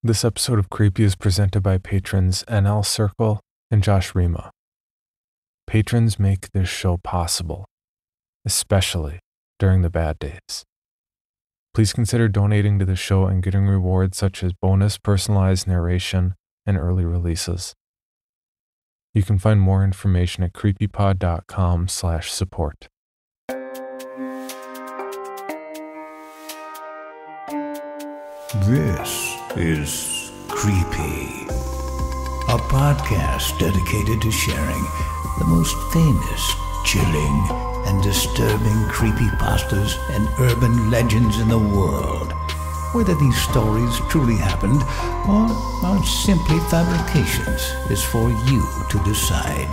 This episode of Creepy is presented by patrons NL Circle and Josh Rima. Patrons make this show possible, especially during the bad days. Please consider donating to the show and getting rewards such as bonus personalized narration and early releases. You can find more information at creepypod.com/support. This is Creepy, a podcast dedicated to sharing the most famous, chilling, and disturbing creepypastas and urban legends in the world. Whether these stories truly happened or are simply fabrications is for you to decide.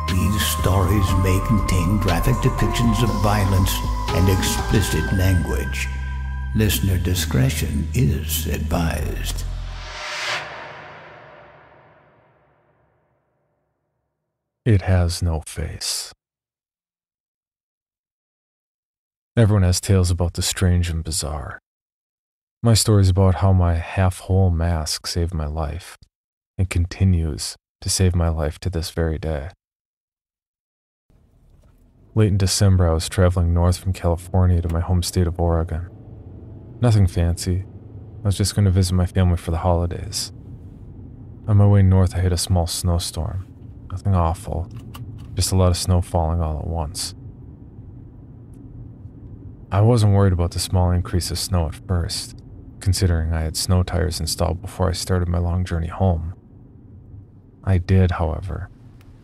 These stories may contain graphic depictions of violence and explicit language. Listener discretion is advised. It has no face. Everyone has tales about the strange and bizarre. My story is about how my half-whole mask saved my life and continues to save my life to this very day. Late in December, I was traveling north from California to my home state of Oregon. Nothing fancy. I was just going to visit my family for the holidays. On my way north, I hit a small snowstorm. Nothing awful, just a lot of snow falling all at once. I wasn't worried about the small increase of snow at first, considering I had snow tires installed before I started my long journey home. I did, however,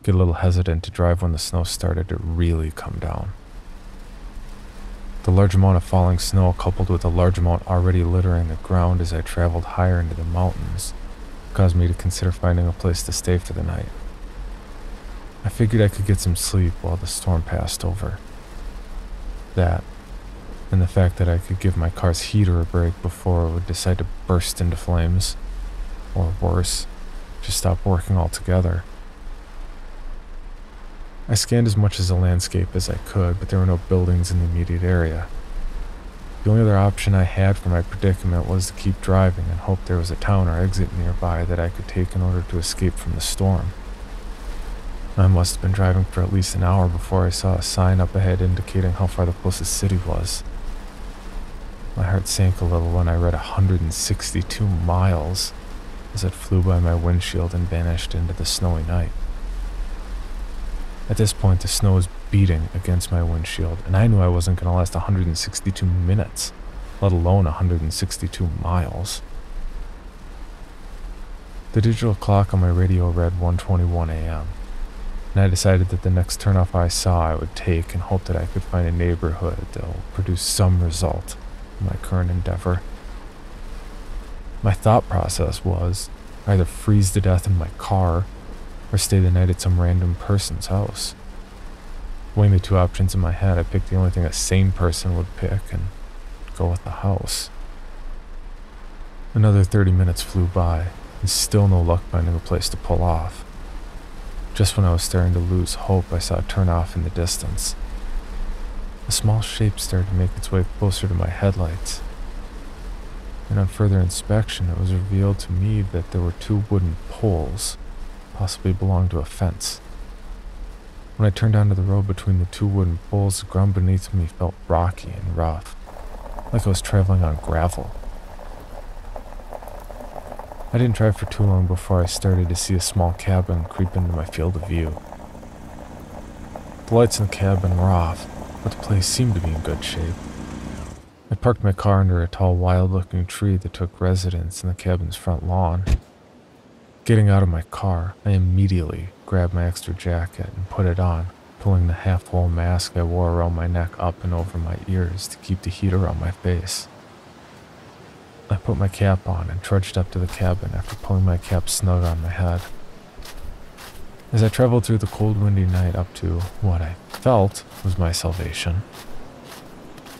get a little hesitant to drive when the snow started to really come down. The large amount of falling snow, coupled with a large amount already littering the ground as I traveled higher into the mountains, caused me to consider finding a place to stay for the night. I figured I could get some sleep while the storm passed over. That, and the fact that I could give my car's heater a break before it would decide to burst into flames, or worse, just stop working altogether. I scanned as much of the landscape as I could, but there were no buildings in the immediate area. The only other option I had for my predicament was to keep driving and hope there was a town or exit nearby that I could take in order to escape from the storm. I must have been driving for at least an hour before I saw a sign up ahead indicating how far the closest city was. My heart sank a little when I read 162 miles as it flew by my windshield and vanished into the snowy night. At this point, the snow was beating against my windshield, and I knew I wasn't going to last 162 minutes, let alone 162 miles. The digital clock on my radio read 1:21 a.m., and I decided that the next turnoff I saw I would take and hope that I could find a neighborhood that will produce some result in my current endeavor. My thought process was either freeze to death in my car or stay the night at some random person's house. Weighing the two options in my head, I picked the only thing a sane person would pick and go with the house. Another 30 minutes flew by, and still no luck finding a place to pull off. Just when I was starting to lose hope, I saw a turnoff in the distance. A small shape started to make its way closer to my headlights, and on further inspection, it was revealed to me that there were two wooden poles, possibly belonged to a fence. When I turned onto the road between the two wooden poles, the ground beneath me felt rocky and rough, like I was traveling on gravel. I didn't drive for too long before I started to see a small cabin creep into my field of view. The lights in the cabin were off, but the place seemed to be in good shape. I parked my car under a tall, wild-looking tree that took residence in the cabin's front lawn. Getting out of my car, I immediately grabbed my extra jacket and put it on, pulling the half-whole mask I wore around my neck up and over my ears to keep the heat around my face. I put my cap on and trudged up to the cabin after pulling my cap snug on my head. As I traveled through the cold, windy night up to what I felt was my salvation,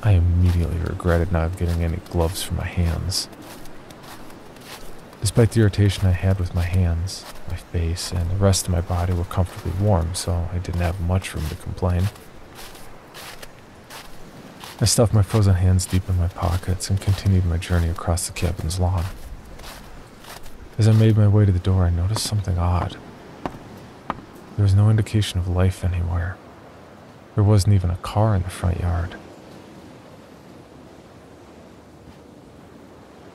I immediately regretted not getting any gloves for my hands. Despite the irritation I had with my hands, my face, and the rest of my body were comfortably warm, so I didn't have much room to complain. I stuffed my frozen hands deep in my pockets and continued my journey across the cabin's lawn. As I made my way to the door, I noticed something odd. There was no indication of life anywhere. There wasn't even a car in the front yard.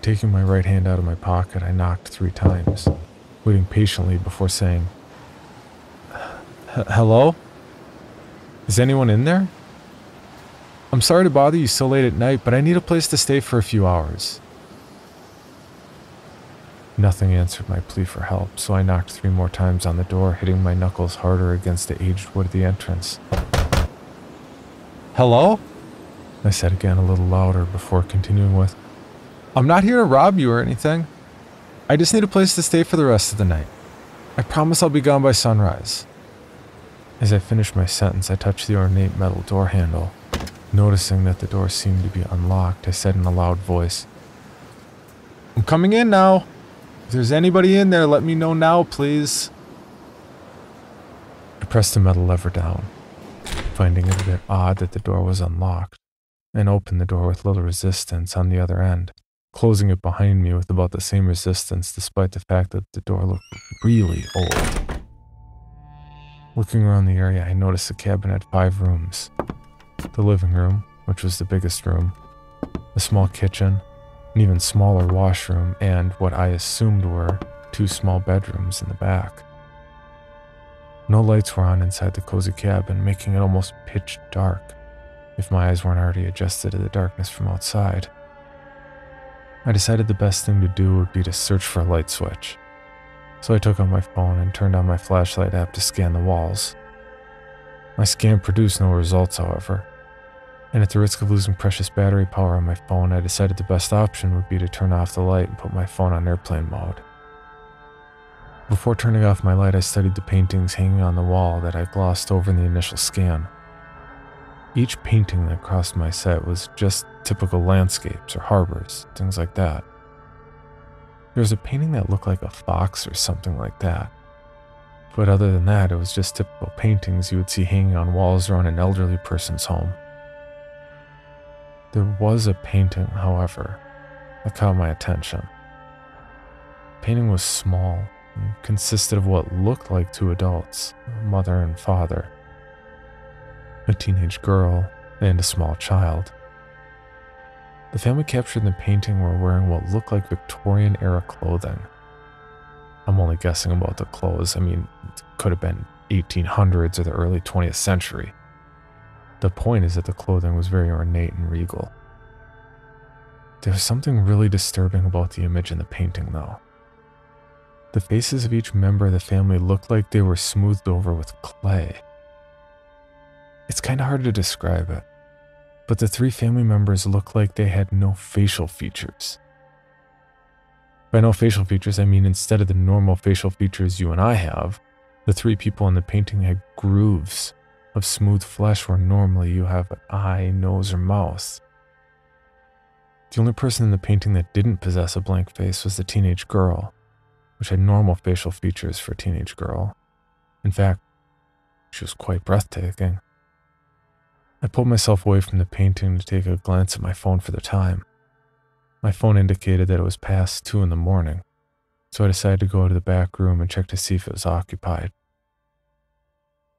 Taking my right hand out of my pocket, I knocked 3 times, waiting patiently before saying, "Hello? Is anyone in there? I'm sorry to bother you so late at night, but I need a place to stay for a few hours." Nothing answered my plea for help, so I knocked 3 more times on the door, hitting my knuckles harder against the aged wood of the entrance. "Hello?" I said again a little louder before continuing with, "I'm not here to rob you or anything. I just need a place to stay for the rest of the night. I promise I'll be gone by sunrise." As I finished my sentence, I touched the ornate metal door handle. Noticing that the door seemed to be unlocked, I said in a loud voice, "I'm coming in now. If there's anybody in there, let me know now, please." I pressed the metal lever down, finding it a bit odd that the door was unlocked, and opened the door with little resistance on the other end, closing it behind me with about the same resistance despite the fact that the door looked really old. Looking around the area, I noticed the cabin had 5 rooms. The living room, which was the biggest room, a small kitchen, an even smaller washroom, and what I assumed were 2 small bedrooms in the back. No lights were on inside the cozy cabin, making it almost pitch dark, if my eyes weren't already adjusted to the darkness from outside. I decided the best thing to do would be to search for a light switch, so I took out my phone and turned on my flashlight app to scan the walls. My scan produced no results, however, and at the risk of losing precious battery power on my phone, I decided the best option would be to turn off the light and put my phone on airplane mode. Before turning off my light, I studied the paintings hanging on the wall that I glossed over in the initial scan. Each painting that crossed my sight was just typical landscapes or harbors, things like that. There was a painting that looked like a fox or something like that. But other than that, it was just typical paintings you would see hanging on walls around an elderly person's home. There was a painting, however, that caught my attention. The painting was small and consisted of what looked like 2 adults, a mother and father, a teenage girl, and a small child. The family captured in the painting were wearing what looked like Victorian-era clothing. I'm only guessing about the clothes. I mean, it could have been 1800s or the early 20th century. The point is that the clothing was very ornate and regal. There was something really disturbing about the image in the painting, though. The faces of each member of the family looked like they were smoothed over with clay. It's kind of hard to describe it, but the 3 family members looked like they had no facial features. By no facial features, I mean instead of the normal facial features you and I have, the 3 people in the painting had grooves of smooth flesh where normally you have an eye, nose, or mouth. The only person in the painting that didn't possess a blank face was the teenage girl, which had normal facial features for a teenage girl. In fact, she was quite breathtaking. I pulled myself away from the painting to take a glance at my phone for the time. My phone indicated that it was past 2 in the morning, so I decided to go to the back room and check to see if it was occupied.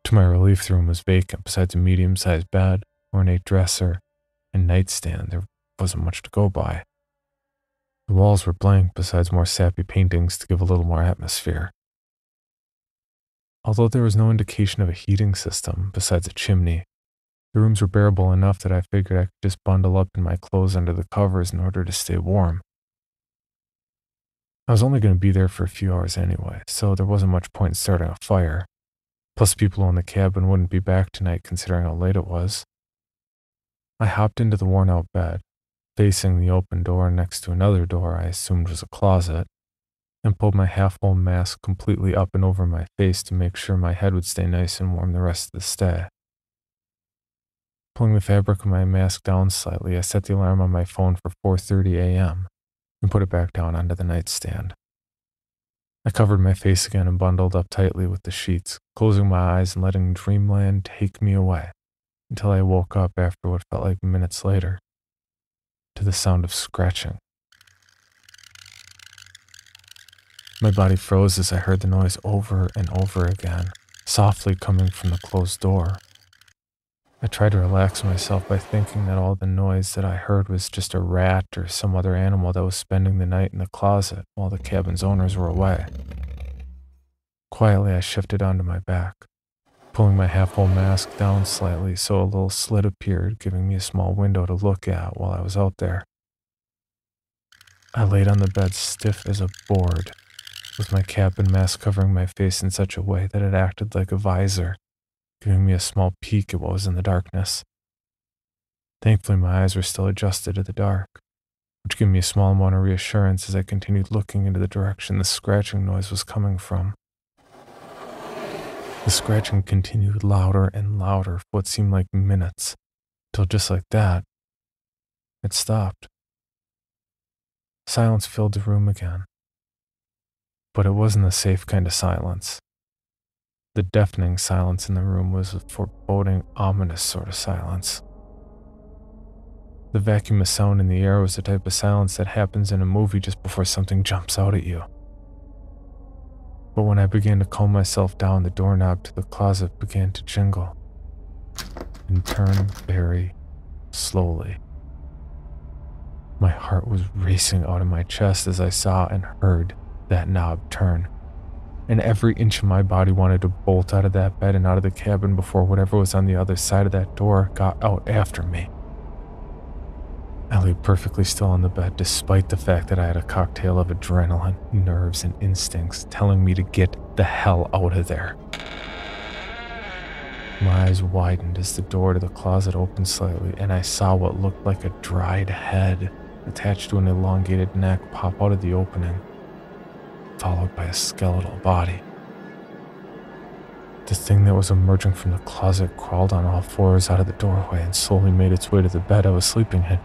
To my relief, the room was vacant. Besides a medium-sized bed, ornate dresser, and nightstand, there wasn't much to go by. The walls were blank besides more sappy paintings to give a little more atmosphere. Although there was no indication of a heating system besides a chimney, the rooms were bearable enough that I figured I could just bundle up in my clothes under the covers in order to stay warm. I was only going to be there for a few hours anyway, so there wasn't much point in starting a fire. Plus, people in the cabin wouldn't be back tonight considering how late it was. I hopped into the worn-out bed, facing the open door next to another door I assumed was a closet, and pulled my half-full mask completely up and over my face to make sure my head would stay nice and warm the rest of the stay. Pulling the fabric of my mask down slightly, I set the alarm on my phone for 4:30 a.m. and put it back down onto the nightstand. I covered my face again and bundled up tightly with the sheets, closing my eyes and letting dreamland take me away until I woke up after what felt like minutes later to the sound of scratching. My body froze as I heard the noise over and over again, softly coming from the closed door. I tried to relax myself by thinking that all the noise that I heard was just a rat or some other animal that was spending the night in the closet while the cabin's owners were away. Quietly, I shifted onto my back, pulling my half-whole mask down slightly so a little slit appeared, giving me a small window to look at while I was out there. I laid on the bed stiff as a board, with my cap and mask covering my face in such a way that it acted like a visor, giving me a small peek at what was in the darkness. Thankfully, my eyes were still adjusted to the dark, which gave me a small amount of reassurance as I continued looking into the direction the scratching noise was coming from. The scratching continued louder and louder for what seemed like minutes, till just like that, it stopped. Silence filled the room again. But it wasn't the safe kind of silence. The deafening silence in the room was a foreboding, ominous sort of silence. The vacuum of sound in the air was the type of silence that happens in a movie just before something jumps out at you. But when I began to calm myself down, the doorknob to the closet began to jingle and turn very slowly. My heart was racing out of my chest as I saw and heard that knob turn, and every inch of my body wanted to bolt out of that bed and out of the cabin before whatever was on the other side of that door got out after me. I lay perfectly still on the bed despite the fact that I had a cocktail of adrenaline, nerves, and instincts telling me to get the hell out of there. My eyes widened as the door to the closet opened slightly, and I saw what looked like a dried head attached to an elongated neck pop out of the opening, followed by a skeletal body. The thing that was emerging from the closet crawled on all fours out of the doorway and slowly made its way to the bed I was sleeping in.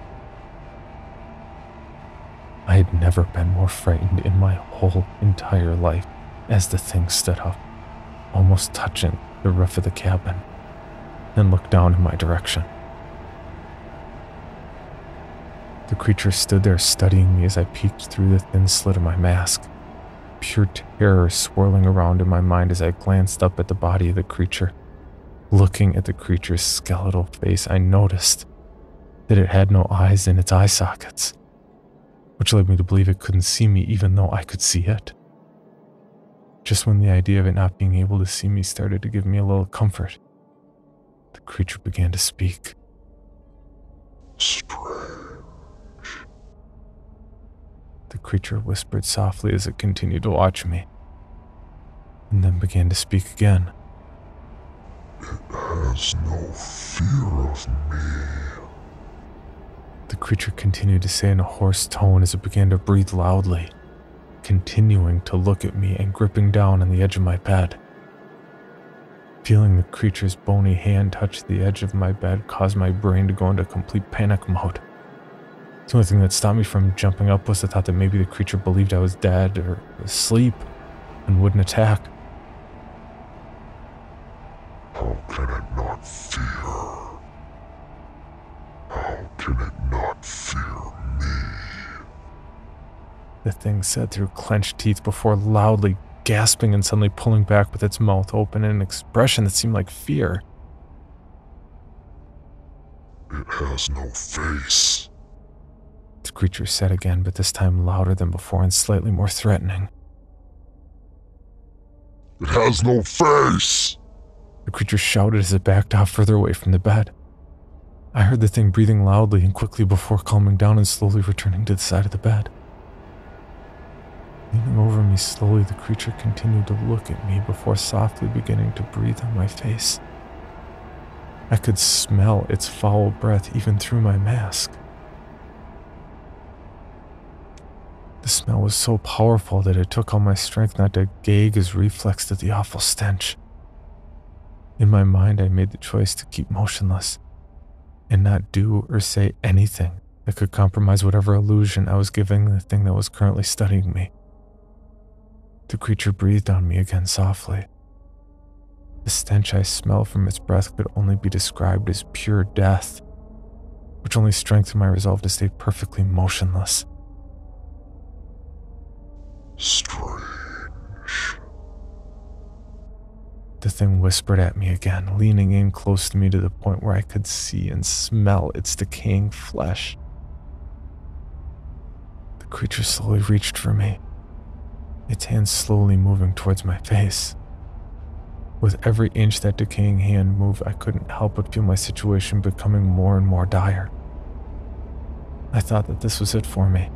I had never been more frightened in my whole entire life as the thing stood up, almost touching the roof of the cabin, and looked down in my direction. The creature stood there studying me as I peeked through the thin slit of my mask, pure terror swirling around in my mind as I glanced up at the body of the creature. Looking at the creature's skeletal face, I noticed that it had no eyes in its eye sockets, which led me to believe it couldn't see me even though I could see it. Just when the idea of it not being able to see me started to give me a little comfort, the creature began to speak. Strange. The creature whispered softly as it continued to watch me, and then began to speak again. It has no fear of me. The creature continued to say in a hoarse tone as it began to breathe loudly, continuing to look at me and gripping down on the edge of my bed. Feeling the creature's bony hand touch the edge of my bed caused my brain to go into complete panic mode. The only thing that stopped me from jumping up was the thought that maybe the creature believed I was dead or asleep and wouldn't attack. How can it not fear? How can it not fear me? The thing said through clenched teeth before loudly gasping and suddenly pulling back with its mouth open in an expression that seemed like fear. It has no face. The creature said again, but this time louder than before and slightly more threatening. It has no face! The creature shouted as it backed off further away from the bed. I heard the thing breathing loudly and quickly before calming down and slowly returning to the side of the bed. Leaning over me slowly, the creature continued to look at me before softly beginning to breathe on my face. I could smell its foul breath even through my mask. The smell was so powerful that it took all my strength not to gag as reflex to the awful stench. In my mind, I made the choice to keep motionless and not do or say anything that could compromise whatever illusion I was giving the thing that was currently studying me. The creature breathed on me again softly. The stench I smelled from its breath could only be described as pure death, which only strengthened my resolve to stay perfectly motionless. Strange. The thing whispered at me again, leaning in close to me to the point where I could see and smell its decaying flesh. The creature slowly reached for me, its hand slowly moving towards my face. With every inch that decaying hand moved, I couldn't help but feel my situation becoming more and more dire. I thought that this was it for me.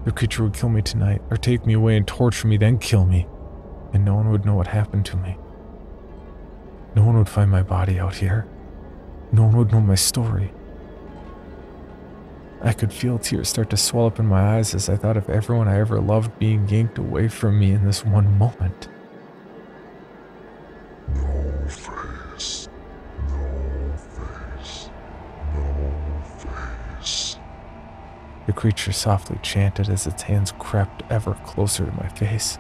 The creature would kill me tonight, or take me away and torture me, then kill me, and no one would know what happened to me. No one would find my body out here. No one would know my story. I could feel tears start to swell up in my eyes as I thought of everyone I ever loved being yanked away from me in this one moment. No face. No face. No face. The creature softly chanted as its hands crept ever closer to my face.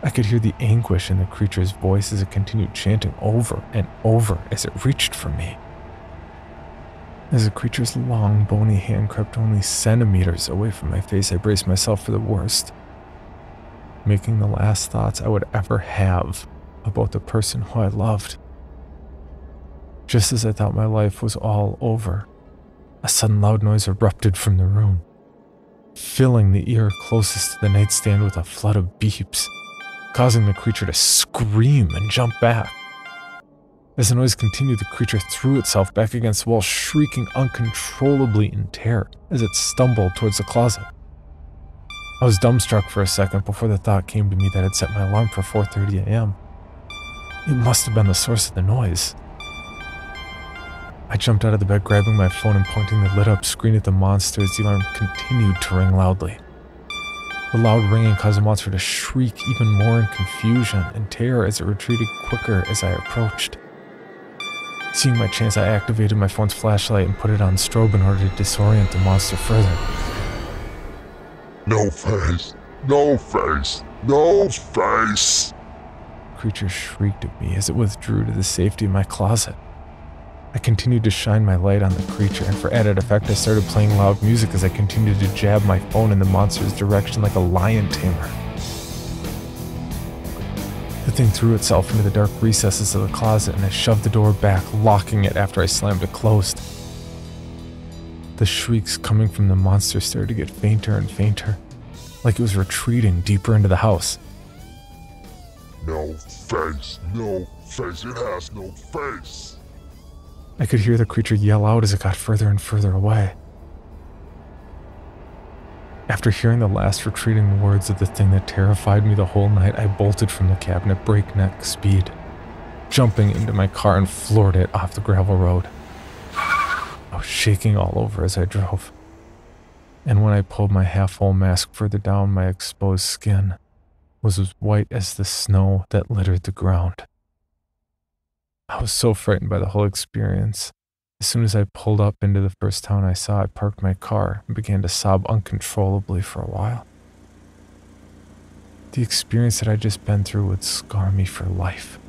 I could hear the anguish in the creature's voice as it continued chanting over and over as it reached for me. As the creature's long, bony hand crept only centimeters away from my face, I braced myself for the worst, making the last thoughts I would ever have about the person who I loved. Just as I thought my life was all over, a sudden loud noise erupted from the room, filling the ear closest to the nightstand with a flood of beeps, causing the creature to scream and jump back. As the noise continued, the creature threw itself back against the wall, shrieking uncontrollably in terror as it stumbled towards the closet. I was dumbstruck for a second before the thought came to me that I'd set my alarm for 4:30 a.m. It must have been the source of the noise. I jumped out of the bed, grabbing my phone and pointing the lit-up screen at the monster as the alarm continued to ring loudly. The loud ringing caused the monster to shriek even more in confusion and terror as it retreated quicker as I approached. Seeing my chance, I activated my phone's flashlight and put it on strobe in order to disorient the monster further. No face. No face. No face. The creature shrieked at me as it withdrew to the safety of my closet. I continued to shine my light on the creature, and for added effect, I started playing loud music as I continued to jab my phone in the monster's direction like a lion tamer. The thing threw itself into the dark recesses of the closet, and I shoved the door back, locking it after I slammed it closed. The shrieks coming from the monster started to get fainter and fainter, like it was retreating deeper into the house. No face. No face. It has no face. I could hear the creature yell out as it got further and further away. After hearing the last retreating words of the thing that terrified me the whole night, I bolted from the cabin at breakneck speed, jumping into my car and floored it off the gravel road. I was shaking all over as I drove, and when I pulled my half-full mask further down, my exposed skin was as white as the snow that littered the ground. I was so frightened by the whole experience. As soon as I pulled up into the first town I saw, I parked my car and began to sob uncontrollably for a while. The experience that I'd just been through would scar me for life.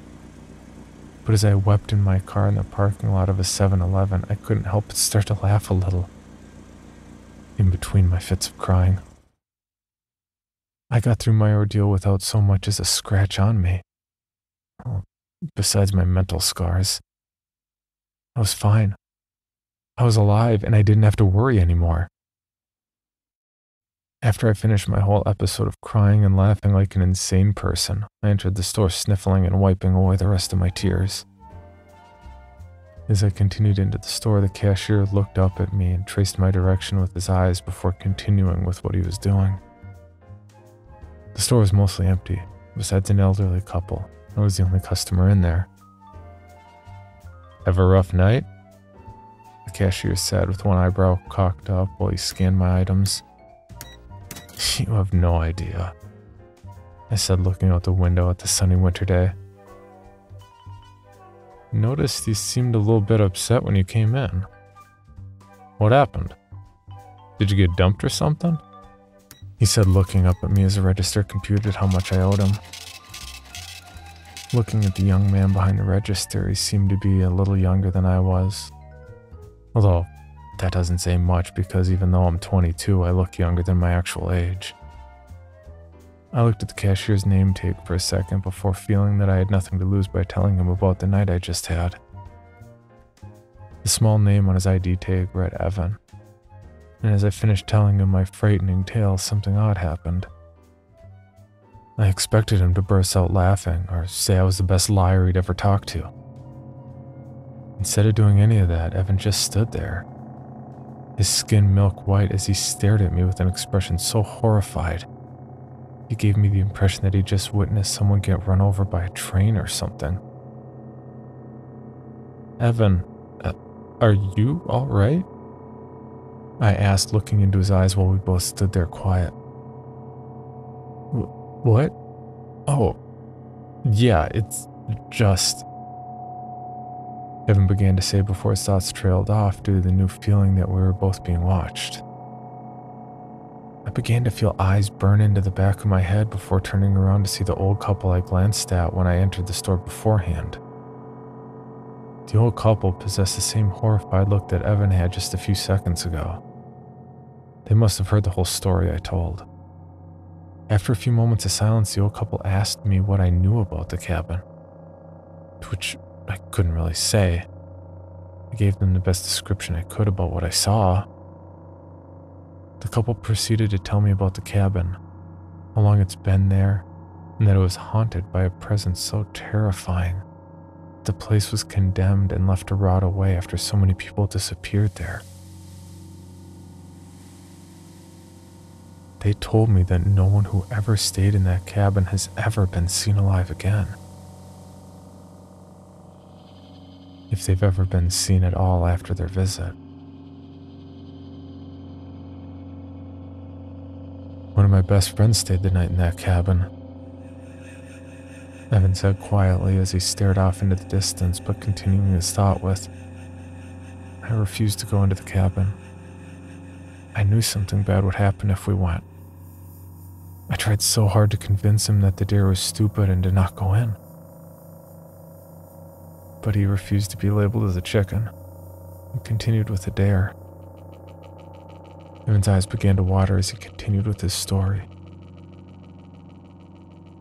But as I wept in my car in the parking lot of a 7-Eleven, I couldn't help but start to laugh a little, in between my fits of crying. I got through my ordeal without so much as a scratch on me. Besides my mental scars, I was fine. I was alive, and I didn't have to worry anymore. After I finished my whole episode of crying and laughing like an insane person, I entered the store sniffling and wiping away the rest of my tears. As I continued into the store, the cashier looked up at me and traced my direction with his eyes before continuing with what he was doing. The store was mostly empty, besides an elderly couple. I was the only customer in there. Have a rough night? The cashier said with one eyebrow cocked up while he scanned my items. You have no idea, I said, looking out the window at the sunny winter day. Noticed you seemed a little bit upset when you came in. What happened? Did you get dumped or something? He said, looking up at me as the register computed how much I owed him. Looking at the young man behind the register, he seemed to be a little younger than I was. Although, that doesn't say much because even though I'm 22, I look younger than my actual age. I looked at the cashier's name tag for a second before feeling that I had nothing to lose by telling him about the night I just had. The small name on his ID tag read Evan, and as I finished telling him my frightening tale, something odd happened. I expected him to burst out laughing or say I was the best liar he'd ever talked to. Instead of doing any of that, Evan just stood there, his skin milk white as he stared at me with an expression so horrified. He gave me the impression that he just witnessed someone get run over by a train or something. Evan, are you all right? I asked, looking into his eyes while we both stood there quiet. What? Oh, yeah, it's just... Evan began to say before his thoughts trailed off due to the new feeling that we were both being watched. I began to feel eyes burn into the back of my head before turning around to see the old couple I glanced at when I entered the store beforehand. The old couple possessed the same horrified look that Evan had just a few seconds ago. They must have heard the whole story I told. After a few moments of silence, the old couple asked me what I knew about the cabin, to which I couldn't really say. I gave them the best description I could about what I saw. The couple proceeded to tell me about the cabin, how long it's been there, and that it was haunted by a presence so terrifying. The place was condemned and left to rot away after so many people disappeared there. They told me that no one who ever stayed in that cabin has ever been seen alive again. If they've ever been seen at all after their visit. One of my best friends stayed the night in that cabin, Evan said quietly as he stared off into the distance, but continuing his thought with, I refused to go into the cabin. I knew something bad would happen if we went. I tried so hard to convince him that the deer was stupid and to not go in. But he refused to be labeled as a chicken and continued with the dare. Evan's eyes began to water as he continued with his story.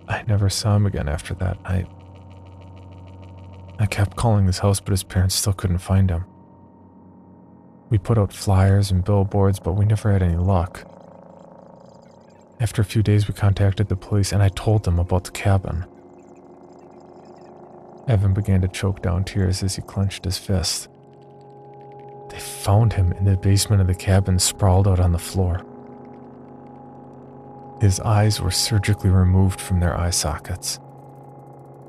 I never saw him again after that night. I kept calling his house, but his parents still couldn't find him. We put out flyers and billboards, but we never had any luck. After a few days, we contacted the police, and I told them about the cabin. Evan began to choke down tears as he clenched his fist. They found him in the basement of the cabin, sprawled out on the floor. His eyes were surgically removed from their eye sockets.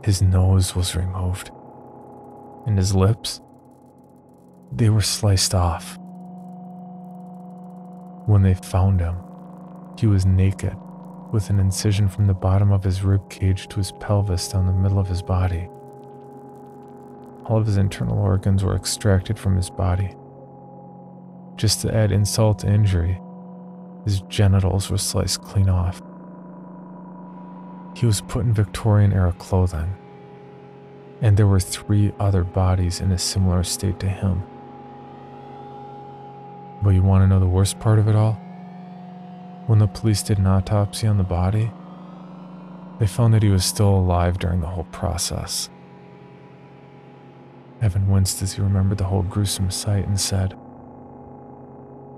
His nose was removed. And his lips, they were sliced off. When they found him, he was naked, with an incision from the bottom of his rib cage to his pelvis down the middle of his body. All of his internal organs were extracted from his body. Just to add insult to injury, his genitals were sliced clean off. He was put in Victorian-era clothing, and there were 3 other bodies in a similar state to him. But you want to know the worst part of it all? When the police did an autopsy on the body, they found that he was still alive during the whole process. Evan winced as he remembered the whole gruesome sight and said,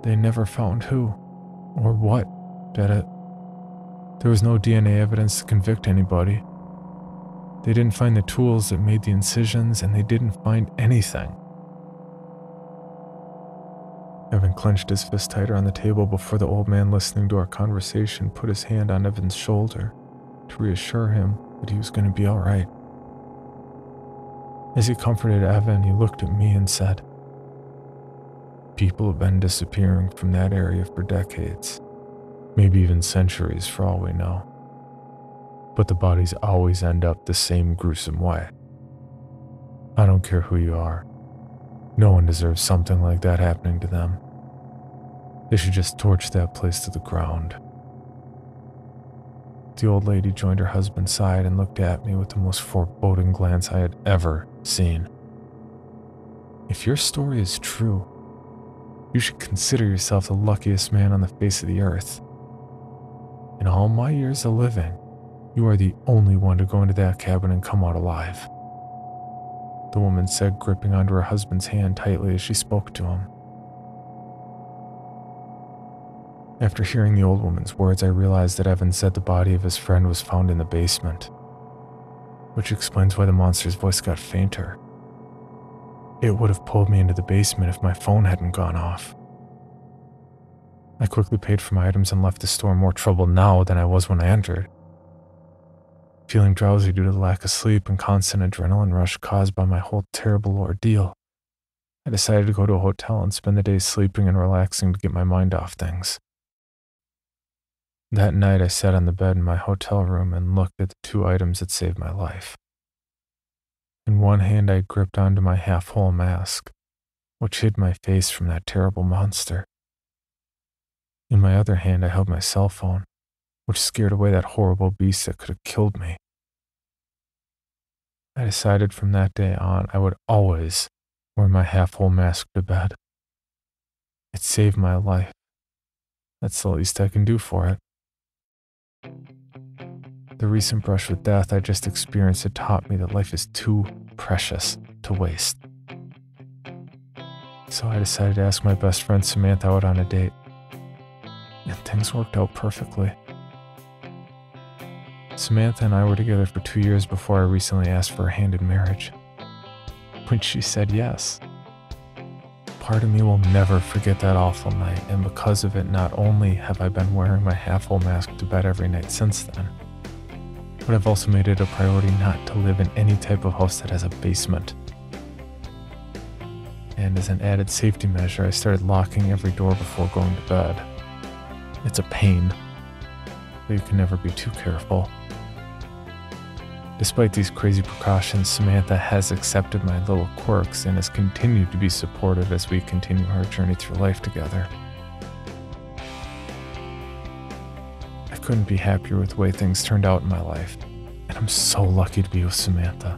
They never found who or what did it. There was no DNA evidence to convict anybody. They didn't find the tools that made the incisions, and they didn't find anything. Evan clenched his fist tighter on the table before the old man listening to our conversation put his hand on Evan's shoulder to reassure him that he was going to be all right. As he comforted Evan, he looked at me and said, People have been disappearing from that area for decades, maybe even centuries for all we know. But the bodies always end up the same gruesome way. I don't care who you are. No one deserves something like that happening to them. They should just torch that place to the ground. The old lady joined her husband's side and looked at me with the most foreboding glance I had ever seen. If your story is true, you should consider yourself the luckiest man on the face of the earth. In all my years of living, you are the only one to go into that cabin and come out alive," the woman said, gripping onto her husband's hand tightly as she spoke to him. After hearing the old woman's words, I realized that Evan said the body of his friend was found in the basement, which explains why the monster's voice got fainter. It would have pulled me into the basement if my phone hadn't gone off. I quickly paid for my items and left the store more troubled now than I was when I entered. Feeling drowsy due to the lack of sleep and constant adrenaline rush caused by my whole terrible ordeal, I decided to go to a hotel and spend the day sleeping and relaxing to get my mind off things. That night, I sat on the bed in my hotel room and looked at the 2 items that saved my life. In one hand, I gripped onto my half-whole mask, which hid my face from that terrible monster. In my other hand, I held my cell phone, which scared away that horrible beast that could have killed me. I decided from that day on I would always wear my half-whole mask to bed. It saved my life. That's the least I can do for it. The recent brush with death I just experienced had taught me that life is too precious to waste. So I decided to ask my best friend Samantha out on a date, and things worked out perfectly. Samantha and I were together for 2 years before I recently asked for her hand in marriage. When she said yes, part of me will never forget that awful night, and because of it, not only have I been wearing my half-whole mask to bed every night since then, but I've also made it a priority not to live in any type of house that has a basement. And as an added safety measure, I started locking every door before going to bed. It's a pain, but you can never be too careful. Despite these crazy precautions, Samantha has accepted my little quirks and has continued to be supportive as we continue our journey through life together. I couldn't be happier with the way things turned out in my life, and I'm so lucky to be with Samantha.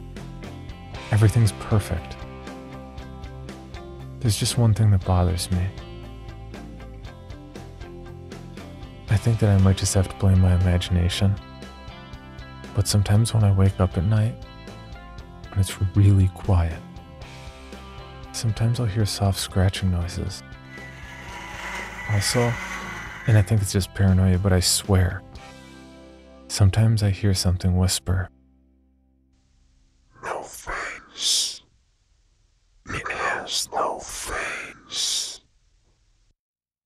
Everything's perfect. There's just one thing that bothers me. I think that I might just have to blame my imagination. But sometimes when I wake up at night, when it's really quiet, sometimes I'll hear soft scratching noises. Also, and I think it's just paranoia, but I swear, sometimes I hear something whisper, No face. It has no face.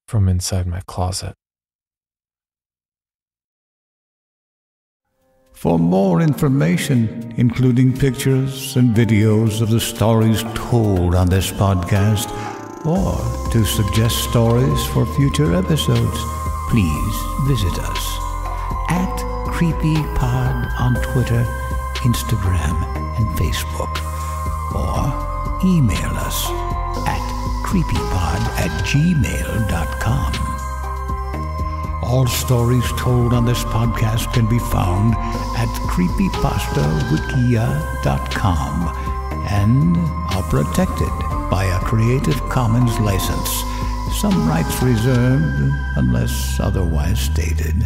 from inside my closet. For more information, including pictures and videos of the stories told on this podcast, or to suggest stories for future episodes, please visit us at CreepyPod on Twitter, Instagram, and Facebook, or email us at creepypod@gmail.com. All stories told on this podcast can be found at creepypastawikia.com and are protected by a Creative Commons license. Some rights reserved unless otherwise stated.